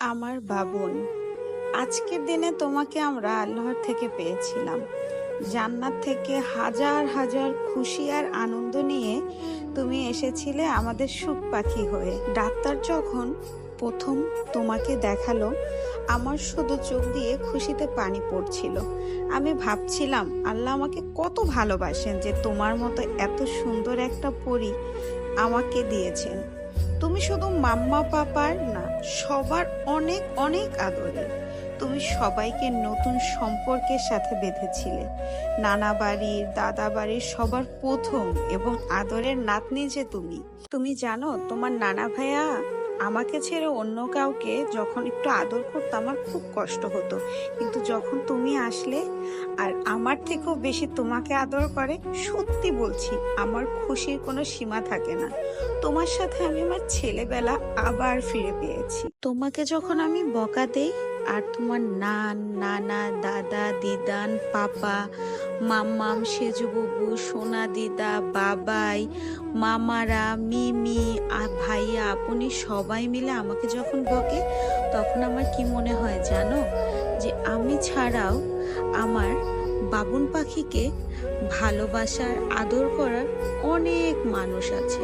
আমার বাবুন, আজকের দিনে তোমাকে আমরা আল্লাহর থেকে পেয়েছিলাম। জান্নাত থেকে হাজার হাজার খুশি আর আনন্দ নিয়ে তুমি এসেছিলে আমাদের সুখ পাখি হয়ে। ডাক্তার যখন প্রথম তোমাকে দেখালো, আমার শুধু চোখ দিয়ে খুশিতে পানি পড়ছিল। আমি ভাবছিলাম আল্লাহ আমাকে কত ভালোবাসেন যে তোমার মতো এত সুন্দর একটা পরী আমাকে দিয়েছেন। তুমি শুধু মাম্মা পাপার না, সবার অনেক অনেক আদরের। তুমি সবাইকে নতুন সম্পর্কের সাথে বেঁধেছিলে। নানা বাড়ির, দাদা বাড়ির সবার প্রথম এবং আদরের নাতনি যে তুমি। তুমি জানো তোমার নানা ভাইয়া আমাকে ছেড়ে অন্য কাউকে যখন একটু আদর করতো আমার খুব কষ্ট হতো, কিন্তু যখন তুমি আসলে আর আমার থেকেও বেশি তোমাকে আদর করে, সত্যি বলছি আমার খুশির কোনো সীমা থাকে না। তোমার সাথে আমি আমার ছেলেবেলা আবার ফিরে পেয়েছি। তোমাকে যখন আমি বকা দেই আর তোমার নানা, দাদা, দিদান, পাপা, মাম্মাম, সেজুবুবু, সোনা দিদা, বাবাই, মামারা, মিমি, ভাইয়া, আপনি সবাই মিলে আমাকে যখন বকে, তখন আমার কি মনে হয় জানো, যে আমি ছাড়াও আমার বাবুন পাখিকে ভালোবাসার, আদর করার অনেক মানুষ আছে।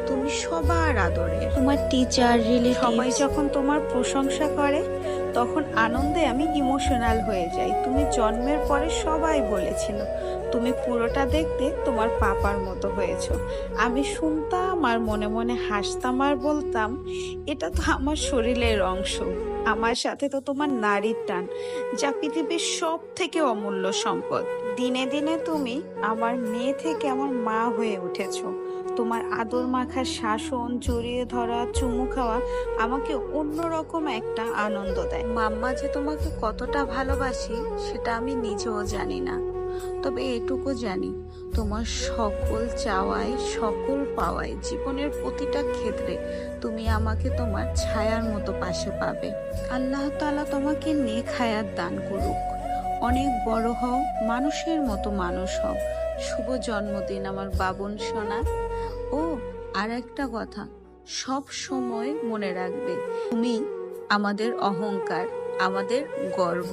তুমি সবার আদরে, তোমার টিচার, সবাই যখন তোমার প্রশংসা করে তখন আনন্দে আমি ইমোশনাল হয়ে যাই। তুমি জন্মের পরে সবাই বলেছিল তুমি পুরোটা দেখতে তোমার পাপার মতো হয়েছো। আমি শুনতাম আর মনে মনে হাসতাম আর বলতাম এটা তো আমার শরীরের অংশ। আমার সাথে তো তোমার নারীর টান, যা পৃথিবীর সব থেকে অমূল্য সম্পদ। দিনে দিনে তুমি আমার মেয়ে থেকে আমার মা হয়ে উঠেছো। তোমার আদর মাখা শাসন, জড়িয়ে ধরা, চুমু খাওয়া আমাকে অন্যরকম একটা আনন্দ দেয়। মাম্মা যে তোমাকে কতটা ভালোবাসি সেটা আমি নিজেও জানি না, তবে এটুকু জানি তোমার সকল চাওয়ায়, সকল পাওয়ায়, জীবনের প্রতিটা ক্ষেত্রে তুমি আমাকে তোমার ছায়ার মতো পাশে পাবে। আল্লাহ তাআলা তোমাকে নেক হায়াত দান করুক। অনেক বড় হও, মানুষের মতো মানুষ হও। শুভ জন্মদিন আমার বাবুন সোনা। ও আর একটা কথা, সব সময় মনে রাখবে তুমি আমাদের অহংকার, আমাদের গর্ব।